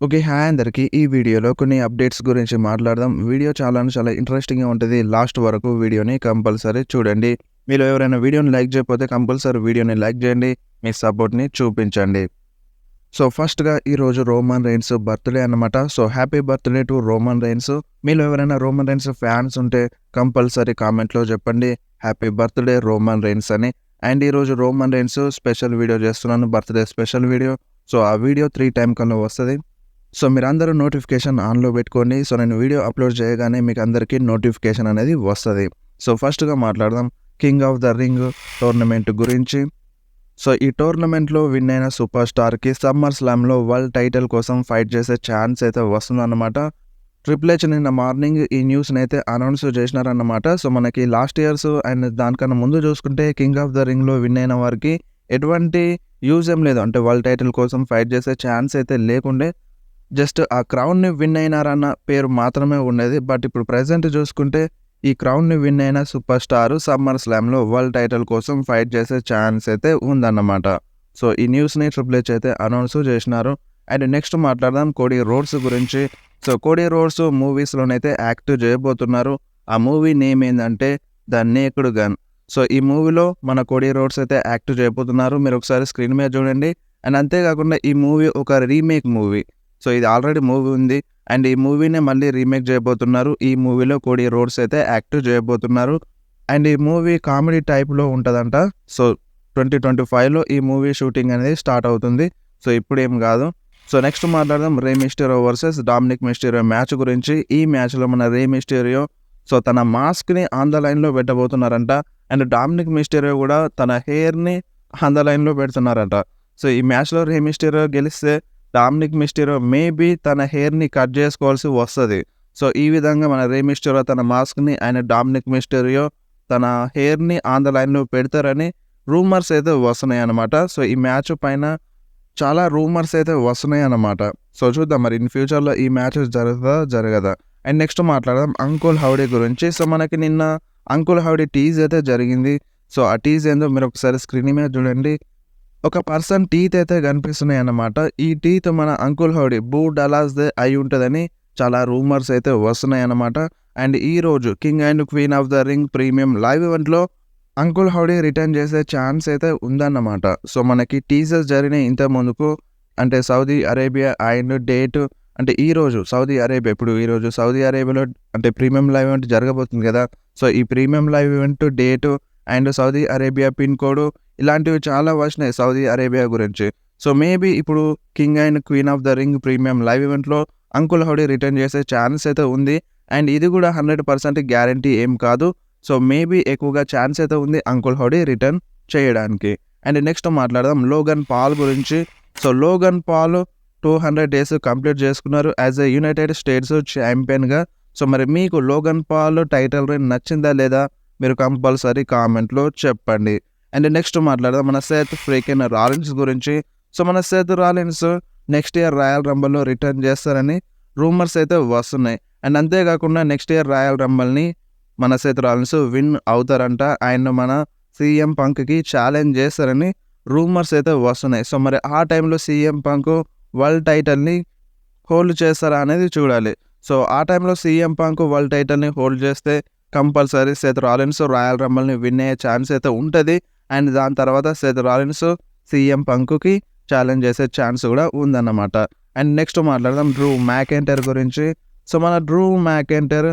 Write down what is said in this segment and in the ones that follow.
Okay. Hi అందరికి. ఈ వీడియోలో కొన్ని అప్డేట్స్ గురించి మాట్లాడదాం. వీడియో చాలా ఇంట్రెస్టింగ్‌గా ఉంటది. లాస్ట్ వరకు వీడియోని కంపల్సరీ చూడండి. మీలో ఎవరైనా వీడియోని లైక్ చేయకపోతే కంపల్సరీ వీడియోని లైక్ చేయండి. మీ సపోర్ట్‌ని చూపించండి. సో, ఫస్ట్‌గా ఈరోజు రోమన్ రెయిన్స్ బర్త్‌డే అన్నమాట. So, happy birthday to Roman rains. మీలో ఎవరైనా రోమన్ రెయిన్స్ ఫ్యాన్స్ ఉంటే కంపల్సరీ కామెంట్‌లో చెప్పండి. హ్యాపీ బర్త్‌డే రోమన్ రెయిన్స్ అని. అండ్ ఈరోజు రోమన్ రెయిన్స్ స్పెషల్ వీడియో చేస్తున్నాను. Birthday special video. సో, ఆ వీడియో 3 టైమ్ కల్లా వస్తది. సో, మీరందరూ నోటిఫికేషన్ ఆన్‌లో పెట్టుకోండి. సో, నేను వీడియో అప్‌లోడ్ చేయగానే మీకు అందరికీ నోటిఫికేషన్ అనేది వస్తది. సో, ఫస్ట్‌గా మాట్లాడదాం king of the ring tournament గురించి. సో, ఈ టోర్నమెంట్‌లో విన్ అయిన సూపర్ స్టార్‌కి సమ్మర్ స్లామ్‌లో వరల్డ్ టైటిల్ కోసం ఫైట్ చేసే ఛాన్స్ అయితే వస్తుందన్నమాట. ట్రిపుల్ హెచ్ నిన్న మార్నింగ్ ఈ న్యూస్‌నైతే అనౌన్స్ చేసినారన్నమాట. సో, మనకి లాస్ట్ ఇయర్స్ అండ్ దానికన్నా ముందు చూసుకుంటే కింగ్ ఆఫ్ ద రింగ్‌లో విన్ అయిన వారికి ఎటువంటి యూజ్ ఏం లేదు. అంటే వరల్డ్ టైటిల్ కోసం ఫైట్ చేసే ఛాన్స్ అయితే లేకుండే. జస్ట్ ఆ క్రౌన్‌ని విన్ అయినారన్న పేరు మాత్రమే ఉండేది. బట్ ఇప్పుడు ప్రెజెంట్ చూసుకుంటే ఈ క్రౌన్‌ని విన్ అయిన సూపర్ స్టార్ సమ్మర్ స్లామ్‌లో వరల్డ్ టైటిల్ కోసం ఫైట్ చేసే ఛాన్స్ అయితే ఉందన్నమాట. సో, ఈ న్యూస్‌ని ట్రిపుల్ హెచ్ అయితే అనౌన్స్ చేసినారు. అండ్ నెక్స్ట్ మాట్లాడదాం కోడీ రోడ్స్ గురించి. సో, కోడీ రోడ్స్ మూవీస్‌లోనైతే యాక్ట్ చేయబోతున్నారు. ఆ మూవీ నేమ్ ఏందంటే 'ద నేక్డ్ గన్'. సో, ఈ మూవీలో మన కోడీ రోడ్స్ అయితే యాక్ట్ చేయబోతున్నారు. మీరు ఒకసారి స్క్రీన్ మీద చూడండి. అండ్ అంతేకాకుండా ఈ మూవీ ఒక రీమేక్ మూవీ. సో, ఇది ఆల్రెడీ మూవీ ఉంది. అండ్ ఈ మూవీనే మళ్ళీ రీమేక్ చేయబోతున్నారు. ఈ మూవీలో కోడీ రోడ్స్ అయితే యాక్ట్ చేయబోతున్నారు. అండ్ ఈ మూవీ కామెడీ టైప్‌లో ఉంటదంట. సో, 2025లో ఈ మూవీ షూటింగ్ అనేది స్టార్ట్ అవుతుంది. సో, ఇప్పుడేం గాదు. సో, నెక్స్ట్ మాట్లాడదాం Rey Mysterio versus Dominik Mysterio match గురించి. ఈ మ్యాచ్‌లో మన రే మిస్టీరియో సో, తన మాస్క్‌ని ఆన్ ద లైన్‌లో పెట్టబోతున్నారంట. అండ్ డామినిక్ మిస్టీరియో గూడా తన హెయిర్‌ని ఆన్ ద లైన్‌లో పెడుతున్నారంట. సో, ఈ మ్యాచ్‌లో రే మిస్టీరియో గెలిస్తే డామినిక్ మిస్టీరియో మేబీ తన హెయిర్‌ని కట్ జేసుకోవాల్సి వస్తది. సో, ఈ విధంగా మన రే మిస్టీరియో తన మాస్క్‌ని అండ్ డామినిక్ మిస్టీరియో తన హెయిర్‌ని ఆన్ ద లైన్‌లో పెడతారని రూమర్స్ అయితే వస్తున్నాయన్నమాట. సో, ఈ మ్యాచ్ పైన చాలా రూమర్స్ అయితే వస్తున్నాయన్నమాట. సో, చూద్దాం మరి ఇన్ ఫ్యూచర్‌లో ఈ మ్యాచ్ జరుగుతదా? జరగదా? అండ్ నెక్స్ట్ మాట్లాడదాం అంకుల్ హౌడీ గురించి. సో, మనకి నిన్న అంకుల్ హౌడీ టీజ్ అయితే జరిగింది. సో, ఆ టీజ్ ఏందో మీరు ఒకసారి స్క్రీన్ మీద చూడండి. ఒక పర్సన్ టీత్ అయితే కనిపిస్తున్నాయన్నమాట. ఈ టీత్ మన అంకుల్ హౌడీ బూ డలాస్‌దే అయి ఉంటదని చాలా రూమర్స్ అయితే వస్తున్నాయన్నమాట. అండ్ ఈరోజు king and queen of the ring premium live ఈవెంట్‌లో అంకుల్ హౌడీ రిటర్న్ చేసే ఛాన్స్ అయితే ఉందన్నమాట. సో, మనకి టీజర్స్ జరిగినాయి ఇంతకుముందుకు. అంటే సౌదీ అరేబియా అండ్ డేట్ అంటే ఈరోజు సౌదీ అరేబియా ఇప్పుడు ఈరోజు సౌదీ అరేబియాలో అంటే ప్రీమియం లైవ్ ఈవెంట్ జరగబోతుంది కదా! సో, ఈ premium live event date and Saudi Arabia pin code ఇలాంటివి చాలా వచ్చినాయి సౌదీ అరేబియా గురించి. సో, మేబీ ఇప్పుడు king and queen of the ring premium live ఈవెంట్‌లో అంకుల్ హౌడీ రిటర్న్ చేసే ఛాన్స్ అయితే ఉంది. అండ్ ఇది కూడా 100% గ్యారంటీ ఏం కాదు. సో, మేబీ ఎక్కువగా ఛాన్స్ అయితే ఉంది అంకుల్ హౌడీ రిటర్న్ చేయడానికి. అండ్ నెక్స్ట్ మాట్లాడదాం లోగన్ పాల్ గురించి. So, Logan Paul 200 days complete చేసుకున్నారు యాస్ ఎ యునైటెడ్ స్టేట్స్ ఛాంపియన్‌గా. సో, మరి మీకు లోగన్ పాల్ టైటిల్ రీన్ నచ్చిందా లేదా? మీరు కంపల్సరీ కామెంట్‌లో చెప్పండి. అండ్ నెక్స్ట్ మాట్లాడదాం మన సెత్ ఫ్రీకెన్ రాలిన్స్ గురించి. సో, మన Seth Rollins next year Royal రంబల్‌లో రిటర్న్ చేస్తారని రూమర్స్ అయితే వస్తున్నాయి. అండ్ అంతేకాకుండా నెక్స్ట్ ఇయర్ రాయల్ రంబల్‌ని మన సెత్ రాలిన్స్ విన్ అవుతారంట. అండ్ మన సీఎం పంక్‌కి ఛాలెంజ్ చేస్తారని రూమర్స్ అయితే వస్తున్నాయి. సో, మరి ఆ టైంలో సీఎం పంక్ వరల్డ్ టైటిల్‌ని హోల్డ్ చేస్తారా అనేది చూడాలి. సో, ఆ టైంలో సీఎం పంక్ వరల్డ్ టైటిల్‌ని హోల్డ్ చేస్తే కంపల్సరీ సెత్ రాలిన్స్ రాయల్ రంబల్‌ని విన్ అయ్యే ఛాన్స్ అయితే ఉంటది. అండ్ దాని తర్వాత సెత్ రాలిన్స్ సీఎం పంక్‌కి ఛాలెంజ్ చేసే ఛాన్స్ కూడా ఉందన్నమాట. అండ్ నెక్స్ట్ మాట్లాడదాం డ్రూ మ్యాకెంటైర్ గురించి. సో, మన డ్రూ మ్యాకెంటైర్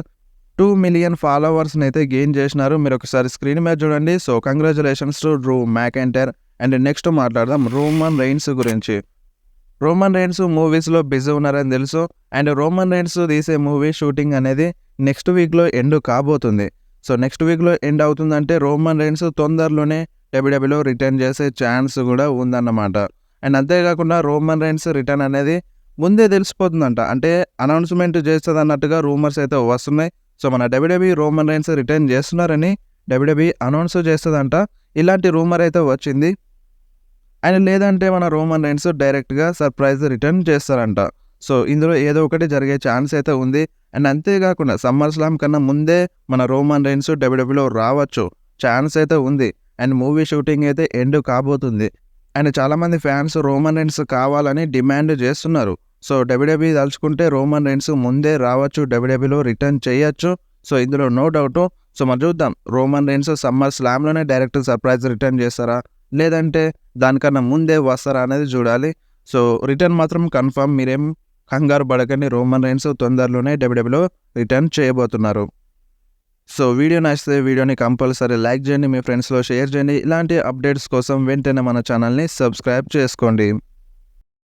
2 మిలియన్ ఫాలోవర్స్‌ని అయితే గెయిన్ చేసినారు. మీరు ఒకసారి స్క్రీన్ మీద చూడండి. So, congratulations to Drew McIntyre. And next మాట్లాడదాం రోమన్ రెయిన్స్ గురించి. రోమన్ రెయిన్స్ మూవీస్‌లో బిజీ ఉన్నారని తెలుసు. అండ్ రోమన్ రెయిన్స్ తీసే మూవీ షూటింగ్ అనేది నెక్స్ట్ వీక్‌లో ఎండ్ కాబోతుంది. సో, నెక్స్ట్ వీక్‌లో ఎండ్ అవుతుందంటే రోమన్ రెయిన్స్ తొందరలోనే డబ్ల్యూడబ్ల్యూలో రిటర్న్ చేసే ఛాన్స్ కూడా ఉందన్నమాట. అండ్ అంతేకాకుండా రోమన్ రెయిన్స్ రిటర్న్ అనేది ముందే తెలిసిపోతుందంట. అంటే అనౌన్స్‌మెంట్ చేస్తదన్నట్టుగా రూమర్స్ అయితే వస్తున్నాయి. సో, మన డబ్ల్యూడబ్ల్యూఈ రోమన్ రెయిన్స్ రిటర్న్ చేస్తున్నారని డబ్ల్యూడబ్ల్యూఈ అనౌన్స్ చేస్తదంట. ఇలాంటి రూమర్ అయితే వచ్చింది. అండ్ లేదంటే మన రోమన్ రెయిన్స్ డైరెక్ట్‌గా సర్ప్రైజ్ రిటర్న్ చేస్తారంట. సో, ఇందులో ఏదో ఒకటి జరిగే ఛాన్స్ అయితే ఉంది. అండ్ అంతేకాకుండా సమ్మర్ స్లామ్ కన్నా ముందే మన రోమన్ రెయిన్స్ డబ్ల్యూడబ్ల్యూలో రావచ్చు. ఛాన్స్ అయితే ఉంది. అండ్ మూవీ షూటింగ్ అయితే ఎండ్ కాబోతుంది. అండ్ చాలామంది ఫ్యాన్స్ రోమన్ రెయిన్స్ కావాలని డిమాండ్ చేస్తున్నారు. సో డబ్ల్యూడబ్ల్యూఈ తలుచుకుంటే రోమన్ రెయిన్స్ ముందే రావచ్చు, డబ్ల్యూడబ్ల్యూలో రిటర్న్ చేయొచ్చు. సో ఇందులో నో డౌటు. సో మనం చూద్దాం రోమన్ రెయిన్స్ సమ్మర్ స్లామ్‌లోనే డైరెక్ట్ సర్ప్రైజ్ రిటర్న్ చేస్తారా? లేదంటే దానికన్నా ముందే వస్తారా అనేది చూడాలి. సో రిటర్న్ మాత్రం కన్ఫర్మ్. మీరేం కంగారు పడకండి. రోమన్ రెయిన్స్ తొందరలోనే డబ్ల్యూడబ్ల్యూలో రిటర్న్ చేయబోతున్నారు. సో వీడియో నచ్చితే వీడియోని కంపల్సరీ లైక్ చేయండి, మీ ఫ్రెండ్స్‌లో షేర్ చేయండి. ఇలాంటి అప్డేట్స్ కోసం వెంటనే మన ఛానల్‌ని సబ్స్క్రైబ్ చేసుకోండి.